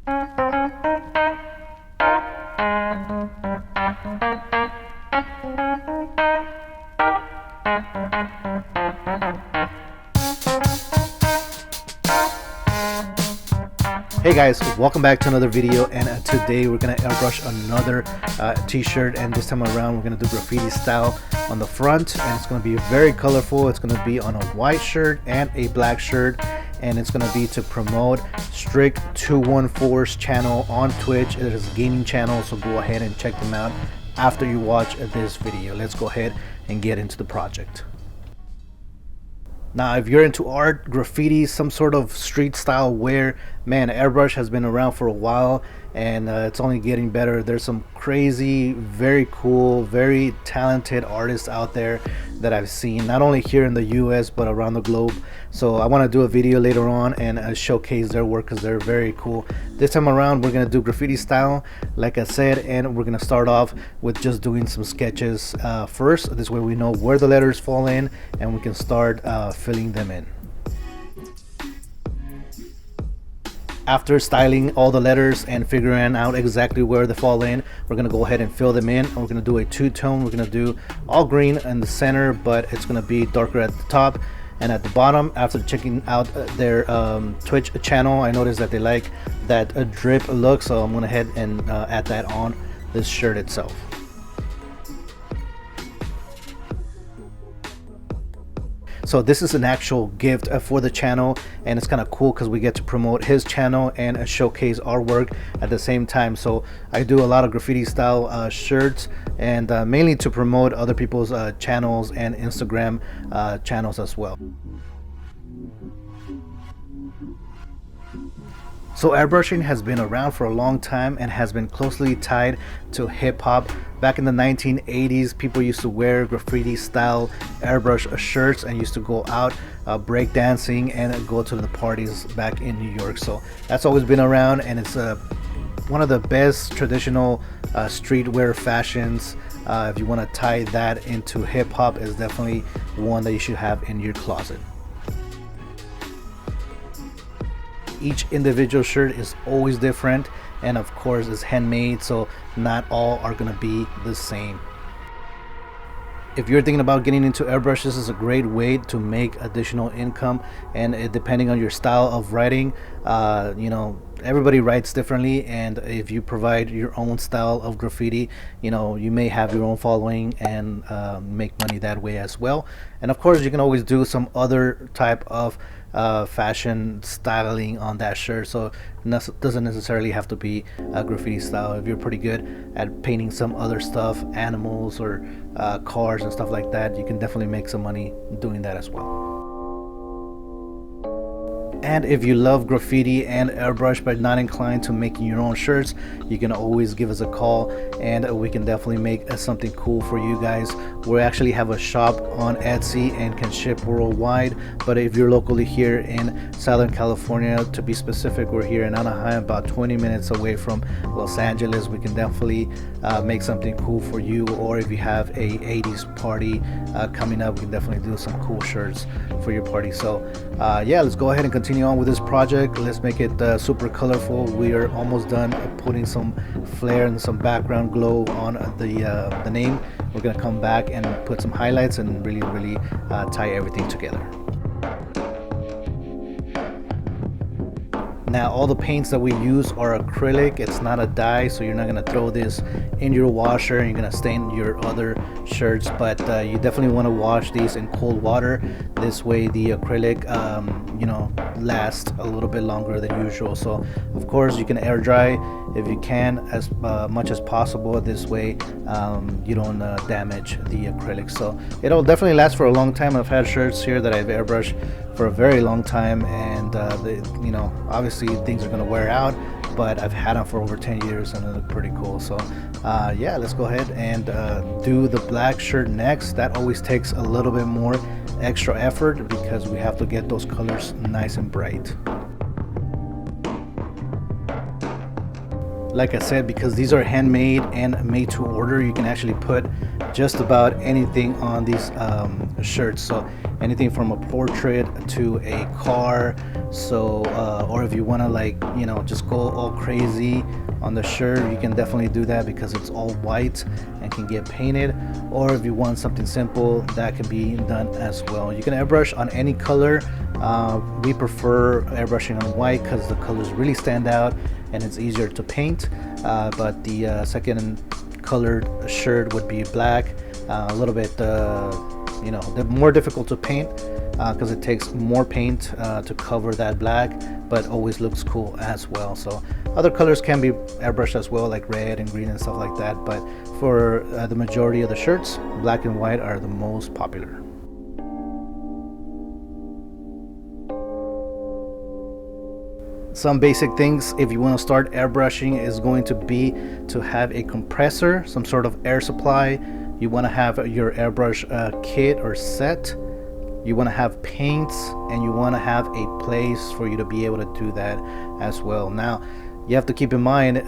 Hey guys, welcome back to another video, and today we're gonna airbrush another t-shirt, and this time around we're gonna do graffiti style on the front, and it's gonna be very colorful. It's gonna be on a white shirt and a black shirt, and it's gonna be to promote Strict 214's channel on Twitch. It is a gaming channel, so go ahead and check them out after you watch this video. Let's go ahead and get into the project. Now, if you're into art, graffiti, some sort of street style wear, man, airbrush has been around for a while, and it's only getting better. There's some crazy, very cool, very talented artists out there that I've seen, not only here in the US but around the globe. So I want to do a video later on and showcase their work because they're very cool. This time around we're going to do graffiti style, like I said, and we're going to start off with just doing some sketches first. This way we know where the letters fall in and we can start filling them in. After styling all the letters and figuring out exactly where they fall in, we're going to go ahead and fill them in, and we're going to do a two-tone. We're going to do all green in the center, but it's going to be darker at the top and at the bottom. After checking out their Twitch channel, I noticed that they like that drip look, so I'm going to head and add that on this shirt itself. So this is an actual gift for the channel, and it's kind of cool because we get to promote his channel and showcase our work at the same time. So I do a lot of graffiti style shirts, and mainly to promote other people's channels and Instagram channels as well. So airbrushing has been around for a long time and has been closely tied to hip-hop. Back in the 1980s, people used to wear graffiti style airbrush shirts and used to go out break dancing and go to the parties back in New York. So that's always been around, and it's one of the best traditional streetwear fashions. If you want to tie that into hip-hop, is definitely one that you should have in your closet. Each individual shirt is always different, and of course is handmade, so not all are gonna be the same. If you're thinking about getting into airbrush, this is a great way to make additional income, and depending on your style of writing, you know, everybody writes differently, and if you provide your own style of graffiti, you know, you may have your own following and make money that way as well. And of course you can always do some other type of fashion styling on that shirt, so it doesn't necessarily have to be graffiti style. If you're pretty good at painting some other stuff, animals or cars and stuff like that, you can definitely make some money doing that as well. And if you love graffiti and airbrush but not inclined to making your own shirts, you can always give us a call, and we can definitely make something cool for you guys. We actually have a shop on Etsy and can ship worldwide, but if you're locally here in Southern California, to be specific, we're here in Anaheim, about 20 minutes away from Los Angeles, we can definitely make something cool for you. Or if you have a 80s party coming up, we can definitely do some cool shirts for your party. So yeah, let's go ahead and continue on with this project. Let's make it super colorful. We are almost done putting some flair and some background glow on the name. We're gonna come back and put some highlights and really tie everything together. Now all the paints that we use are acrylic, it's not a dye, so you're not going to throw this in your washer and you're going to stain your other shirts, but you definitely want to wash these in cold water. This way the acrylic you know, lasts a little bit longer than usual. So of course you can air dry if you can, as much as possible. This way you don't damage the acrylic, so it'll definitely last for a long time. I've had shirts here that I've airbrushed for a very long time, and you know, obviously things are going to wear out, but I've had them for over 10 years and they look pretty cool. So yeah, let's go ahead and do the black shirt next. That always takes a little bit more extra effort because we have to get those colors nice and bright. Like I said, because these are handmade and made to order, you can actually put just about anything on these shirts. So anything from a portrait to a car. So or if you want to, like, you know, just go all crazy on the shirt, you can definitely do that because it's all white and can get painted. Or if you want something simple, that can be done as well. You can airbrush on any color. We prefer airbrushing on white because the colors really stand out and it's easier to paint. But the second colored shirt would be black. A little bit, you know, they're more difficult to paint because it takes more paint to cover that black, but always looks cool as well. So other colors can be airbrushed as well, like red and green and stuff like that. But for the majority of the shirts, black and white are the most popular. Some basic things if you want to start airbrushing is going to be to have a compressor, some sort of air supply. You want to have your airbrush kit or set. You want to have paints, and you want to have a place for you to be able to do that as well. Now, you have to keep in mind,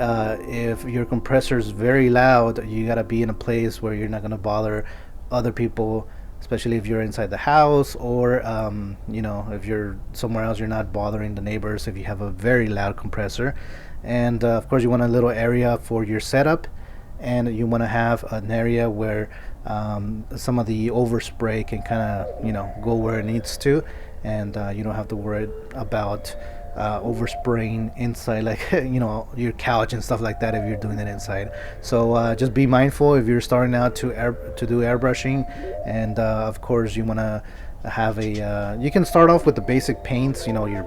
if your compressor is very loud, you got to be in a place where you're not going to bother other people, especially if you're inside the house, or you know, if you're somewhere else, you're not bothering the neighbors if you have a very loud compressor. And of course, you want a little area for your setup, and you want to have an area where some of the overspray can kind of, you know, go where it needs to, and you don't have to worry about overspraying inside, like you know, your couch and stuff like that if you're doing it inside. So just be mindful if you're starting out to do airbrushing. And of course, you want to have a you can start off with the basic paints, you know, your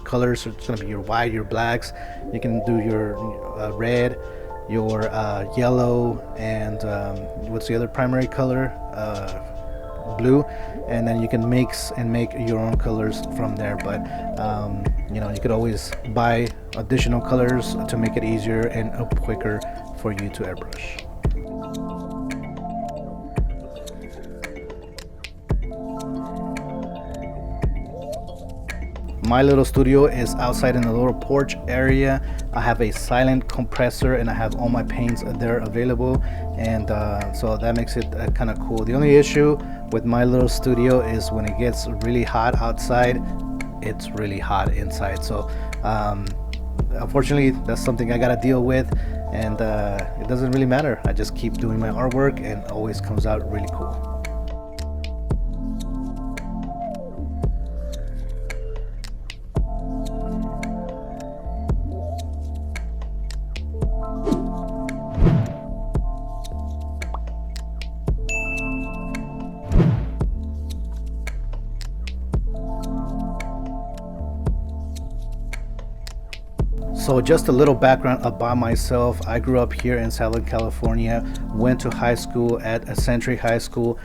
colors. So it's going to be your white, your blacks. You can do your red, your yellow, and what's the other primary color? Blue. And then you can mix and make your own colors from there. But you know, you could always buy additional colors to make it easier and quicker for you to airbrush. My little studio is outside in the little porch area. I have a silent compressor and I have all my paints there available, and so that makes it kind of cool. The only issue with my little studio is when it gets really hot outside, it's really hot inside. So unfortunately, that's something I gotta deal with, and it doesn't really matter. I just keep doing my artwork and it always comes out really cool. So just a little background about myself. I grew up here in Southern California, went to high school at Century High School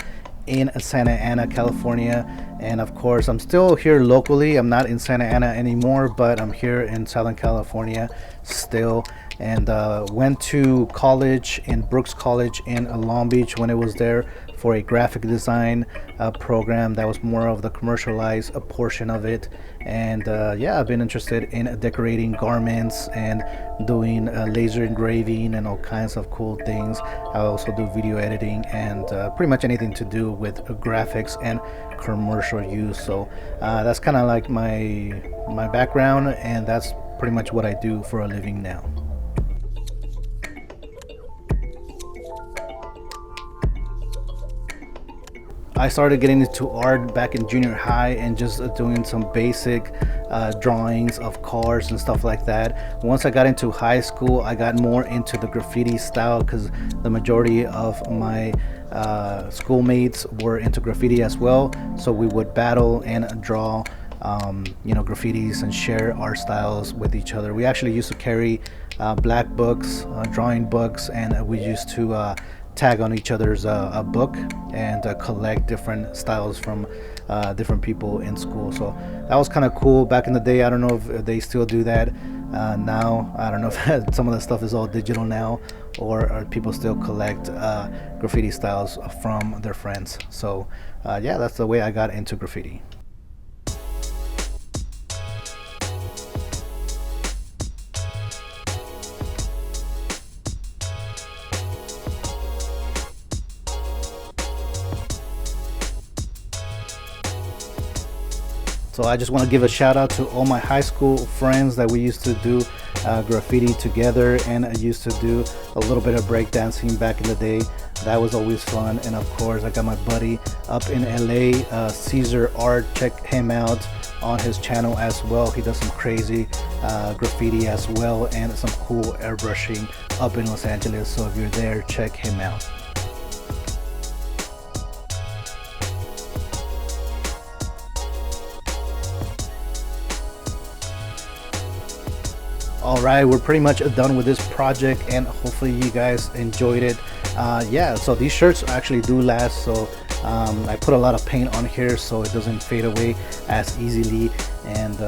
in Santa Ana, California. And of course, I'm still here locally. I'm not in Santa Ana anymore, but I'm here in Southern California still. And went to college in Brooks College in Long Beach when it was there for a graphic design program. That was more of the commercialized portion of it. And yeah, I've been interested in decorating garments and doing laser engraving and all kinds of cool things. I also do video editing and pretty much anything to do with graphics and commercial use. So that's kind of like my background, and that's pretty much what I do for a living now. I started getting into art back in junior high and just doing some basic drawings of cars and stuff like that. Once I got into high school, I got more into the graffiti style because the majority of my schoolmates were into graffiti as well. So we would battle and draw you know, graffitis and share our styles with each other. We actually used to carry black books, drawing books, and we used to tag on each other's book and collect different styles from different people in school. So that was kind of cool back in the day. I don't know if they still do that now. I don't know if some of the stuff is all digital now, or people still collect graffiti styles from their friends. So yeah, that's the way I got into graffiti. So I just want to give a shout out to all my high school friends that we used to do graffiti together, and I used to do a little bit of breakdancing back in the day. That was always fun. And of course, I got my buddy up in LA, Caesar Art. Check him out on his channel as well. He does some crazy graffiti as well, and some cool airbrushing up in Los Angeles. So if you're there, check him out. Alright, we're pretty much done with this project, and hopefully you guys enjoyed it. Yeah, so these shirts actually do last, so I put a lot of paint on here so it doesn't fade away as easily. And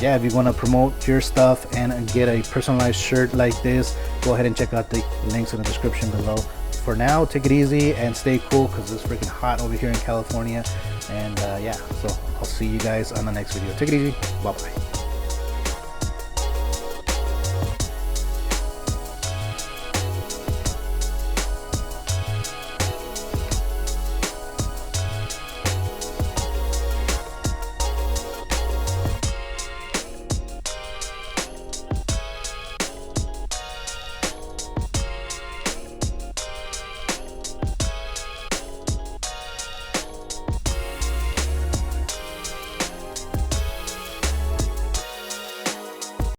yeah, if you want to promote your stuff and get a personalized shirt like this, go ahead and check out the links in the description below. For now, take it easy and stay cool, because it's freaking hot over here in California. And yeah, so I'll see you guys on the next video. Take it easy. Bye bye.